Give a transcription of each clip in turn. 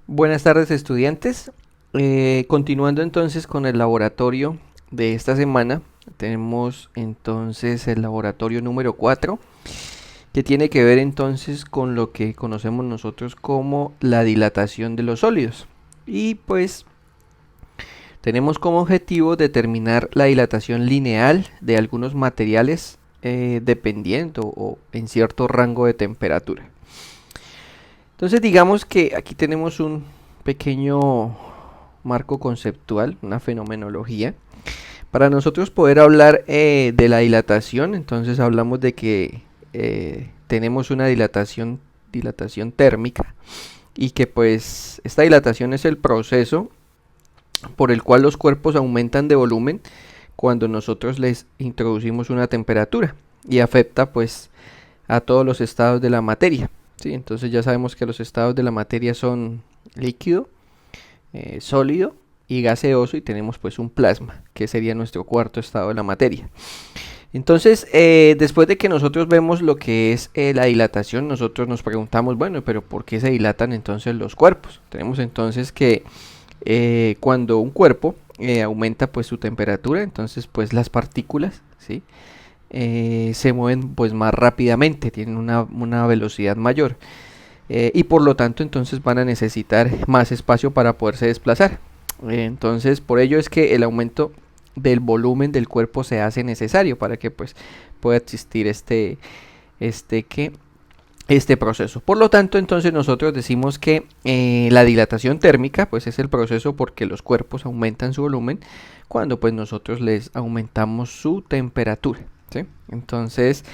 Buenas tardes, estudiantes. Continuando entonces con el laboratorio de esta semana, tenemos entonces el laboratorio número 4, que tiene que ver entonces con lo que conocemos nosotros como la dilatación de los sólidos. Y pues tenemos como objetivo determinar la dilatación lineal de algunos materiales dependiendo o en cierto rango de temperatura. Entonces digamos que aquí tenemos un pequeño marco conceptual, una fenomenología. Para nosotros poder hablar de la dilatación, entonces hablamos de que tenemos una dilatación térmica y que pues esta dilatación es el proceso por el cual los cuerpos aumentan de volumen cuando nosotros les introducimos una temperatura y afecta pues a todos los estados de la materia. ¿Sí? Entonces ya sabemos que los estados de la materia son líquido, sólido y gaseoso, y tenemos pues un plasma, que sería nuestro cuarto estado de la materia. Entonces, después de que nosotros vemos lo que es la dilatación, nosotros nos preguntamos, bueno, pero ¿por qué se dilatan entonces los cuerpos? Tenemos entonces que cuando un cuerpo aumenta pues su temperatura, entonces pues las partículas, ¿sí? Se mueven pues más rápidamente, tienen una velocidad mayor. Y por lo tanto entonces van a necesitar más espacio para poderse desplazar. Entonces por ello es que el aumento del volumen del cuerpo se hace necesario para que pues pueda existir este proceso. Por lo tanto entonces nosotros decimos que la dilatación térmica pues es el proceso porque los cuerpos aumentan su volumen cuando pues nosotros les aumentamos su temperatura, ¿sí? Entonces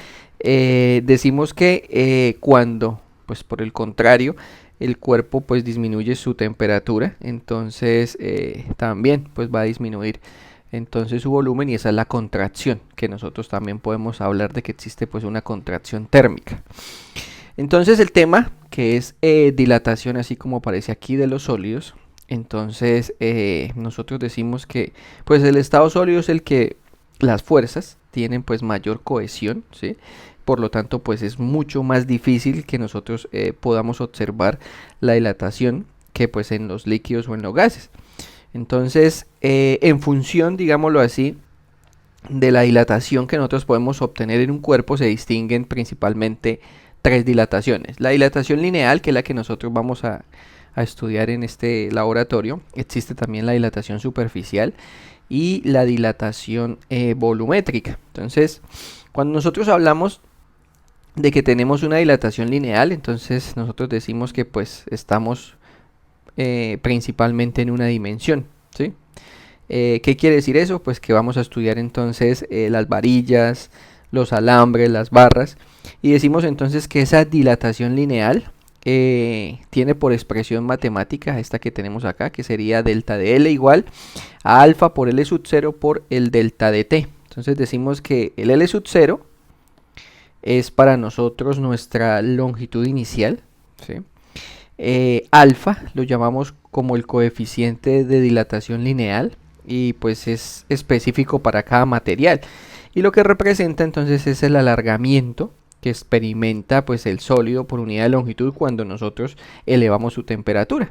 decimos que cuando pues por el contrario el cuerpo pues disminuye su temperatura, entonces también pues va a disminuir entonces su volumen, y esa es la contracción, que nosotros también podemos hablar de que existe pues una contracción térmica. Entonces el tema que es dilatación, así como aparece aquí, de los sólidos, entonces nosotros decimos que pues el estado sólido es el que las fuerzas tienen pues mayor cohesión, ¿sí? Por lo tanto pues es mucho más difícil que nosotros podamos observar la dilatación que pues en los líquidos o en los gases. Entonces en función, digámoslo así, de la dilatación que nosotros podemos obtener en un cuerpo, se distinguen principalmente tres dilataciones. La dilatación lineal, que es la que nosotros vamos a estudiar en este laboratorio. Existe también la dilatación superficial y la dilatación volumétrica. Entonces, cuando nosotros hablamos de que tenemos una dilatación lineal, entonces nosotros decimos que pues estamos principalmente en una dimensión, ¿sí? ¿Qué quiere decir eso? Pues que vamos a estudiar entonces las varillas, los alambres, las barras, y decimos entonces que esa dilatación lineal tiene por expresión matemática esta que tenemos acá, que sería delta de L igual a alfa por L sub 0 por el delta de T. Entonces decimos que el L sub 0 es para nosotros nuestra longitud inicial, ¿sí? Alfa lo llamamos como el coeficiente de dilatación lineal y pues es específico para cada material, y lo que representa entonces es el alargamiento que experimenta pues el sólido por unidad de longitud cuando nosotros elevamos su temperatura.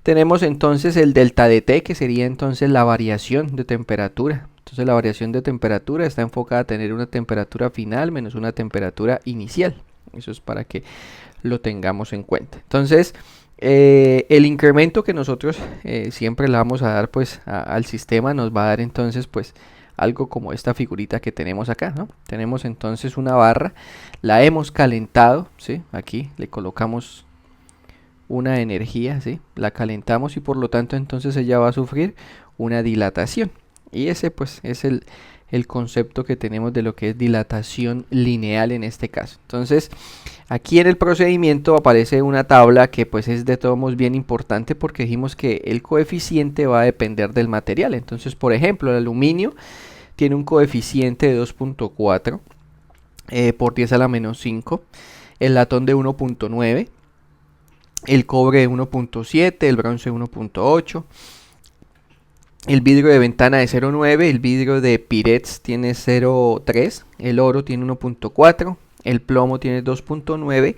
Tenemos entonces el delta de T, que sería entonces la variación de temperatura. Entonces la variación de temperatura está enfocada a tener una temperatura final menos una temperatura inicial. Eso es para que lo tengamos en cuenta. Entonces el incremento que nosotros siempre le vamos a dar pues al sistema nos va a dar entonces pues algo como esta figurita que tenemos acá, ¿no? Tenemos entonces una barra, la hemos calentado, ¿sí? Aquí le colocamos una energía, ¿sí? La calentamos y por lo tanto entonces ella va a sufrir una dilatación. Y ese pues es el concepto que tenemos de lo que es dilatación lineal en este caso. Entonces aquí en el procedimiento aparece una tabla que pues es de todos modos bien importante, porque dijimos que el coeficiente va a depender del material. Entonces por ejemplo el aluminio tiene un coeficiente de 2.4 por 10 a la menos 5, el latón de 1.9, el cobre de 1.7, el bronce de 1.8, el vidrio de ventana de 0.9, el vidrio de Pyrex tiene 0.3, el oro tiene 1.4, el plomo tiene 2.9,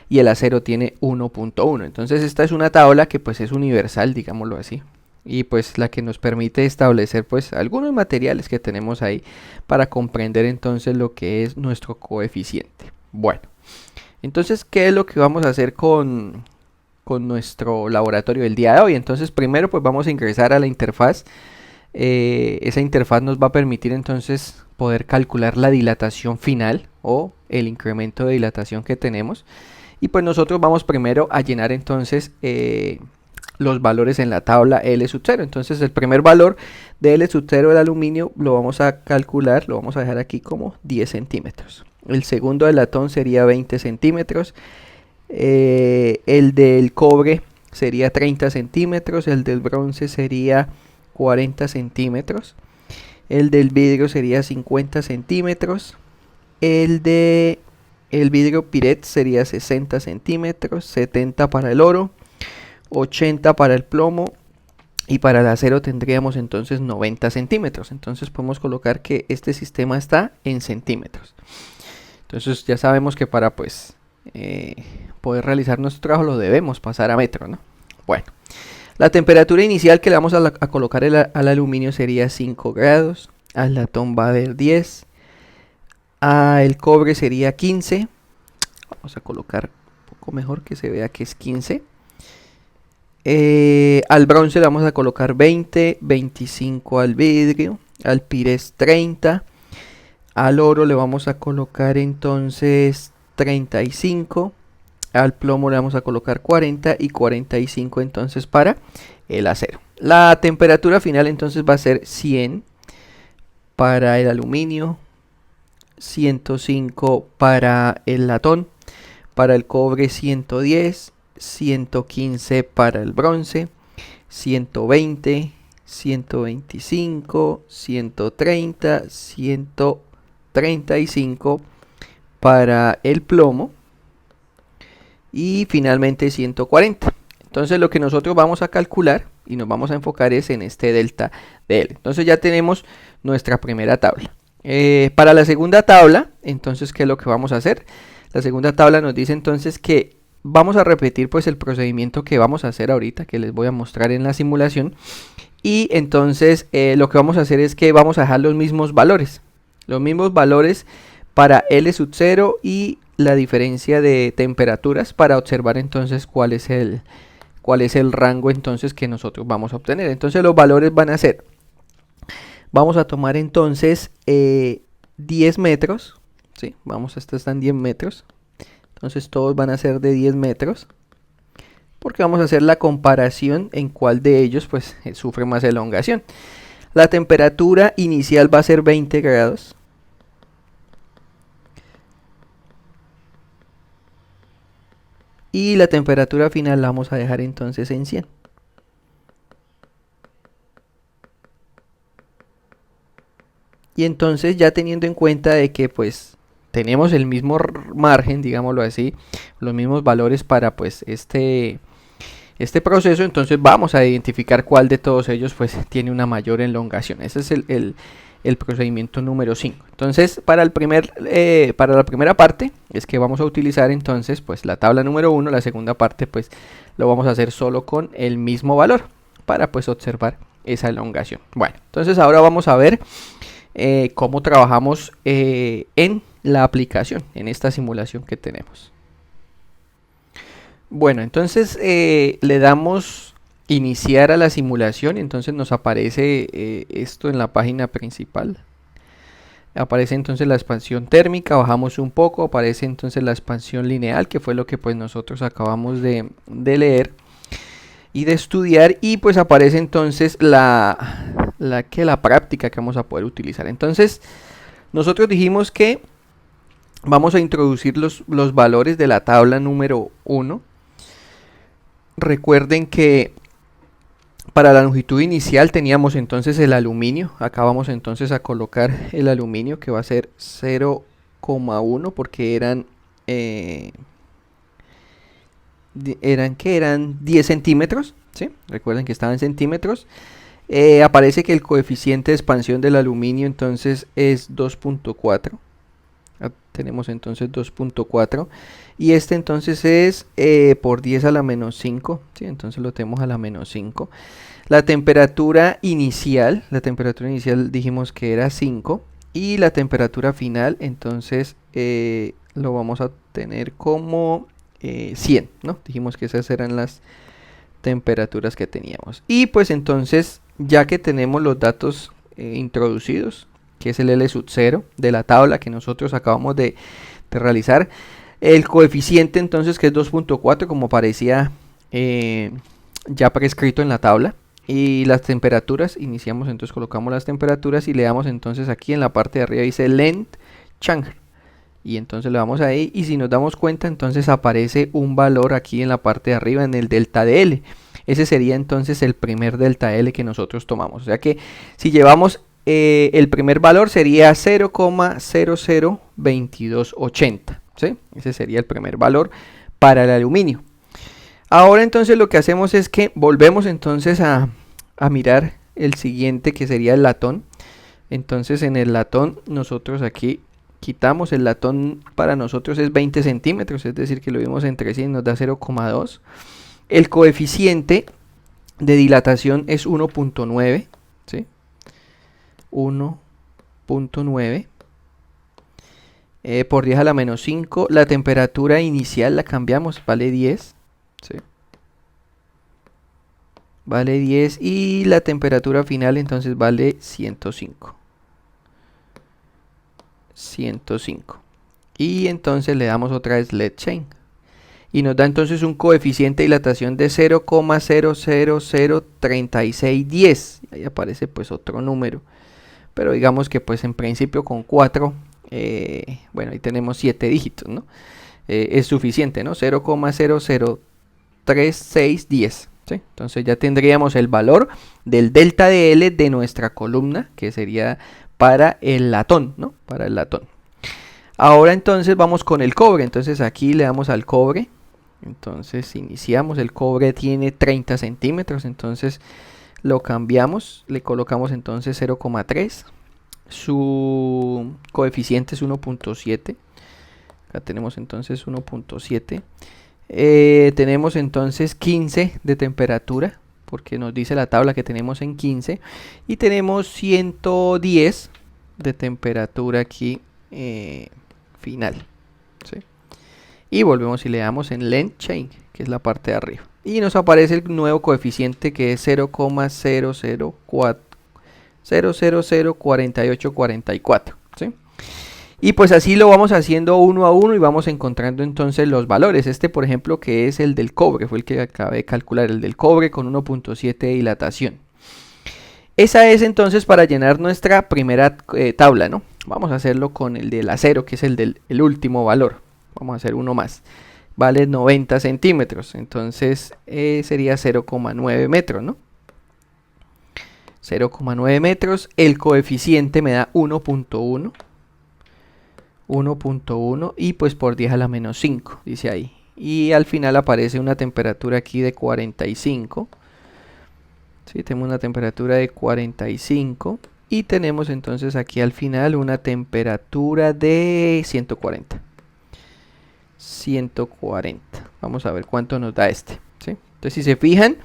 y el acero tiene 1.1. Entonces esta es una tabla que pues es universal, digámoslo así, y pues la que nos permite establecer pues algunos materiales que tenemos ahí para comprender entonces lo que es nuestro coeficiente. Bueno, entonces, ¿qué es lo que vamos a hacer con nuestro laboratorio del día de hoy? Entonces primero pues vamos a ingresar a la interfaz. Esa interfaz nos va a permitir entonces poder calcular la dilatación final o el incremento de dilatación que tenemos, y pues nosotros vamos primero a llenar entonces los valores en la tabla L sub 0. Entonces el primer valor de L sub 0 del aluminio lo vamos a calcular, lo vamos a dejar aquí como 10 centímetros. El segundo del latón sería 20 centímetros. El del cobre sería 30 centímetros. El del bronce sería 40 centímetros. El del vidrio sería 50 centímetros. El vidrio Piret sería 60 centímetros. 70 para el oro, 80 para el plomo, y para el acero tendríamos entonces 90 centímetros. Entonces podemos colocar que este sistema está en centímetros. Entonces ya sabemos que para pues poder realizar nuestro trabajo lo debemos pasar a metro, ¿no? Bueno, la temperatura inicial que le vamos a colocar al aluminio sería 5 grados, al latón va a haber 10, al cobre sería 15, vamos a colocar un poco mejor que se vea que es 15, al bronce le vamos a colocar 20, 25 al vidrio, al pirés 30, al oro le vamos a colocar entonces 35, al plomo le vamos a colocar 40 y 45 entonces para el acero. La temperatura final entonces va a ser 100 para el aluminio, 105 para el latón, para el cobre 110, 115 para el bronce, 120, 125, 130, 135 para el plomo y finalmente 140. Entonces lo que nosotros vamos a calcular y nos vamos a enfocar es en este delta de L. Entonces ya tenemos nuestra primera tabla. Para la segunda tabla, entonces, ¿qué es lo que vamos a hacer? La segunda tabla nos dice entonces que vamos a repetir pues el procedimiento que vamos a hacer ahorita, que les voy a mostrar en la simulación. Y entonces lo que vamos a hacer es que vamos a dejar los mismos valores para L sub 0 y la diferencia de temperaturas para observar entonces cuál es el rango entonces que nosotros vamos a obtener. Entonces los valores van a ser, vamos a tomar entonces 10 metros, ¿sí? Estos están 10 metros, entonces todos van a ser de 10 metros, porque vamos a hacer la comparación en cuál de ellos pues sufre más elongación. La temperatura inicial va a ser 20 grados. Y la temperatura final la vamos a dejar entonces en 100. Y entonces ya teniendo en cuenta de que pues tenemos el mismo margen, digámoslo así, los mismos valores para pues este proceso, entonces vamos a identificar cuál de todos ellos pues tiene una mayor elongación. Ese es el procedimiento número 5. Entonces para la primera parte es que vamos a utilizar entonces pues la tabla número 1. La segunda parte pues lo vamos a hacer solo con el mismo valor para pues observar esa elongación. Bueno, entonces ahora vamos a ver cómo trabajamos en la aplicación, en esta simulación que tenemos. Bueno, entonces le damos iniciar a la simulación, entonces nos aparece esto en la página principal. Aparece entonces la expansión térmica, bajamos un poco, aparece entonces la expansión lineal, que fue lo que pues nosotros acabamos de leer y de estudiar, y pues aparece entonces la práctica que vamos a poder utilizar. Entonces nosotros dijimos que vamos a introducir los valores de la tabla número 1. Recuerden que para la longitud inicial teníamos entonces el aluminio. Acá vamos entonces a colocar el aluminio, que va a ser 0,1 porque eran 10 centímetros, ¿sí? Recuerden que estaban en centímetros. Aparece que el coeficiente de expansión del aluminio entonces es 2.4. tenemos entonces 2.4 y este entonces es por 10 a la menos 5, ¿sí? Entonces lo tenemos a la menos 5. La temperatura inicial dijimos que era 5 y la temperatura final entonces lo vamos a tener como 100, ¿no? Dijimos que esas eran las temperaturas que teníamos. Y pues entonces, ya que tenemos los datos introducidos, que es el L sub 0 de la tabla que nosotros acabamos de realizar, el coeficiente entonces que es 2.4 como parecía ya prescrito en la tabla, y las temperaturas, iniciamos entonces, colocamos las temperaturas y le damos entonces aquí en la parte de arriba dice length change y entonces le damos ahí y si nos damos cuenta entonces aparece un valor aquí en la parte de arriba en el delta de L. Ese sería entonces el primer delta L que nosotros tomamos, o sea que si llevamos el primer valor sería 0,002280, ¿sí? Ese sería el primer valor para el aluminio. Ahora entonces lo que hacemos es que volvemos entonces a mirar el siguiente, que sería el latón. Entonces en el latón nosotros aquí quitamos, el latón para nosotros es 20 centímetros, es decir que lo vimos entre sí y nos da 0,2. El coeficiente de dilatación es 1.9, ¿sí? 1.9 por 10 a la menos 5. La temperatura inicial la cambiamos, vale 10, ¿sí? Vale 10 y la temperatura final entonces vale 105. 105. Y entonces le damos otra vez let change. Y nos da entonces un coeficiente de dilatación de 0,0003610. Ahí aparece pues otro número. Pero digamos que pues en principio con 4, bueno, ahí tenemos 7 dígitos, ¿no? Es suficiente, ¿no? 0,003610. ¿sí? Entonces ya tendríamos el valor del delta de L de nuestra columna, que sería para el latón, ¿no? Para el latón. Ahora entonces vamos con el cobre. Entonces aquí le damos al cobre. Entonces iniciamos, el cobre tiene 30 centímetros, entonces lo cambiamos, le colocamos entonces 0,3, su coeficiente es 1.7, acá tenemos entonces 1.7, tenemos entonces 15 de temperatura, porque nos dice la tabla que tenemos en 15, y tenemos 110 de temperatura aquí final, ¿sí? Y volvemos y le damos en length change, que es la parte de arriba. Y nos aparece el nuevo coeficiente que es 0,004844. ¿sí? Y pues así lo vamos haciendo uno a uno y vamos encontrando entonces los valores. Este por ejemplo que es el del cobre, fue el que acabé de calcular, el del cobre con 1.7 de dilatación. Esa es entonces para llenar nuestra primera tabla, ¿no? Vamos a hacerlo con el del acero, que es el último valor. Vamos a hacer uno más. Vale 90 centímetros. Entonces sería 0,9 metros, ¿no? 0,9 metros. El coeficiente me da 1.1. 1.1 y pues por 10 a la menos 5, dice ahí. Y al final aparece una temperatura aquí de 45. ¿Sí? Tenemos una temperatura de 45. Y tenemos entonces aquí al final una temperatura de 140. 140. Vamos a ver cuánto nos da este. ¿sí? Entonces si se fijan,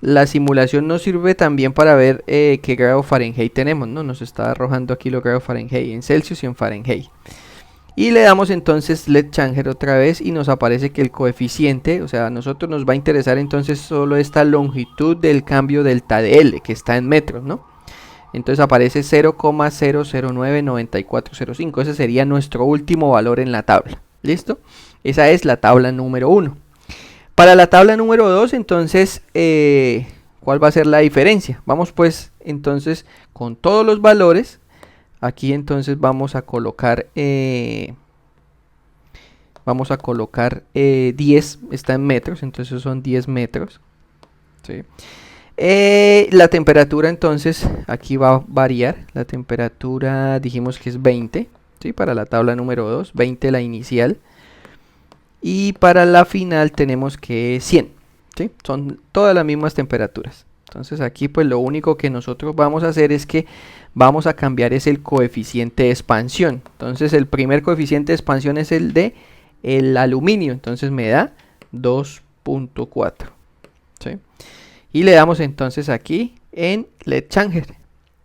la simulación nos sirve también para ver qué grado Fahrenheit tenemos, ¿no? Nos está arrojando aquí los grados Fahrenheit en Celsius y en Fahrenheit. Y le damos entonces let changer otra vez y nos aparece que el coeficiente, o sea, a nosotros nos va a interesar entonces solo esta longitud del cambio delta de L, que está en metros, ¿no? Entonces aparece 0,0099405. Ese sería nuestro último valor en la tabla. ¿Listo? Esa es la tabla número 1. Para la tabla número 2, entonces, ¿cuál va a ser la diferencia? Vamos pues, entonces, con todos los valores. Aquí entonces vamos a colocar 10, está en metros, entonces son 10 metros. ¿sí? La temperatura entonces, aquí va a variar. La temperatura dijimos que es 20. ¿sí? Para la tabla número 2, 20 la inicial. Y para la final tenemos que 100. ¿sí? Son todas las mismas temperaturas. Entonces aquí pues lo único que nosotros vamos a hacer es que vamos a cambiar es el coeficiente de expansión. Entonces el primer coeficiente de expansión es el de el aluminio, entonces me da 2.4, ¿sí? Y le damos entonces aquí en LED Changer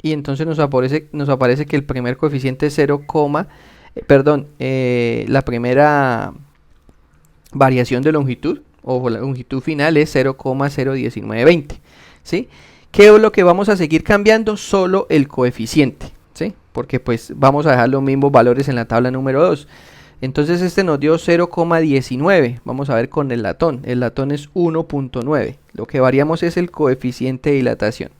y entonces nos aparece que el primer coeficiente es 0, la primera variación de longitud o la longitud final es 0,01920, ¿sí? ¿Qué es lo que vamos a seguir cambiando? Solo el coeficiente, ¿sí? Porque pues vamos a dejar los mismos valores en la tabla número 2. Entonces este nos dio 0,19. Vamos a ver con el latón. El latón es 1.9. Lo que variamos es el coeficiente de dilatación.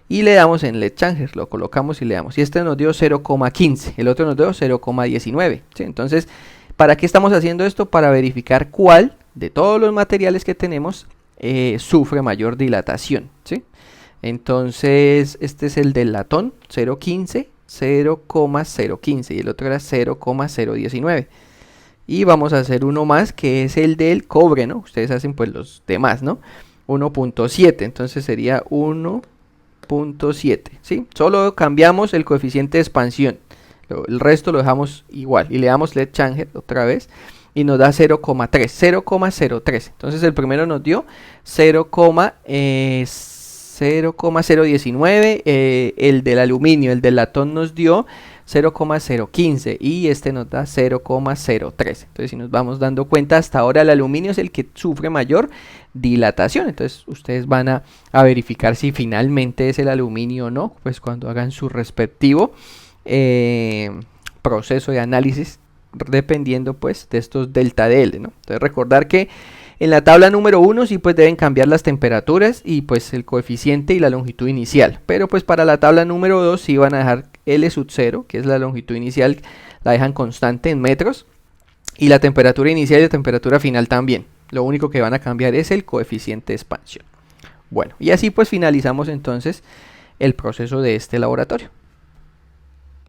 Y le damos en LED Changer. Lo colocamos y le damos. Y este nos dio 0,15. El otro nos dio 0,19. ¿Sí? Entonces, ¿para qué estamos haciendo esto? Para verificar cuál de todos los materiales que tenemos sufre mayor dilatación, ¿sí? Entonces, este es el del latón, 0,15. 0,015 y el otro era 0,019 y vamos a hacer uno más que es el del cobre, ¿no? Ustedes hacen pues los demás, ¿no? 1.7, entonces sería 1.7, ¿sí? Solo cambiamos el coeficiente de expansión, el resto lo dejamos igual y le damos LED Changer otra vez y nos da 0,3, 0,03. Entonces el primero nos dio 0,019, el del aluminio, el del latón nos dio 0,015 y este nos da 0,03. Entonces si nos vamos dando cuenta, hasta ahora el aluminio es el que sufre mayor dilatación. Entonces ustedes van a verificar si finalmente es el aluminio o no, pues cuando hagan su respectivo proceso de análisis, dependiendo pues de estos delta DL, ¿no? Entonces recordar que en la tabla número 1 sí pues deben cambiar las temperaturas y pues el coeficiente y la longitud inicial. Pero pues para la tabla número 2 sí van a dejar L sub 0, que es la longitud inicial, la dejan constante en metros. Y la temperatura inicial y la temperatura final también. Lo único que van a cambiar es el coeficiente de expansión. Bueno, y así pues finalizamos entonces el proceso de este laboratorio.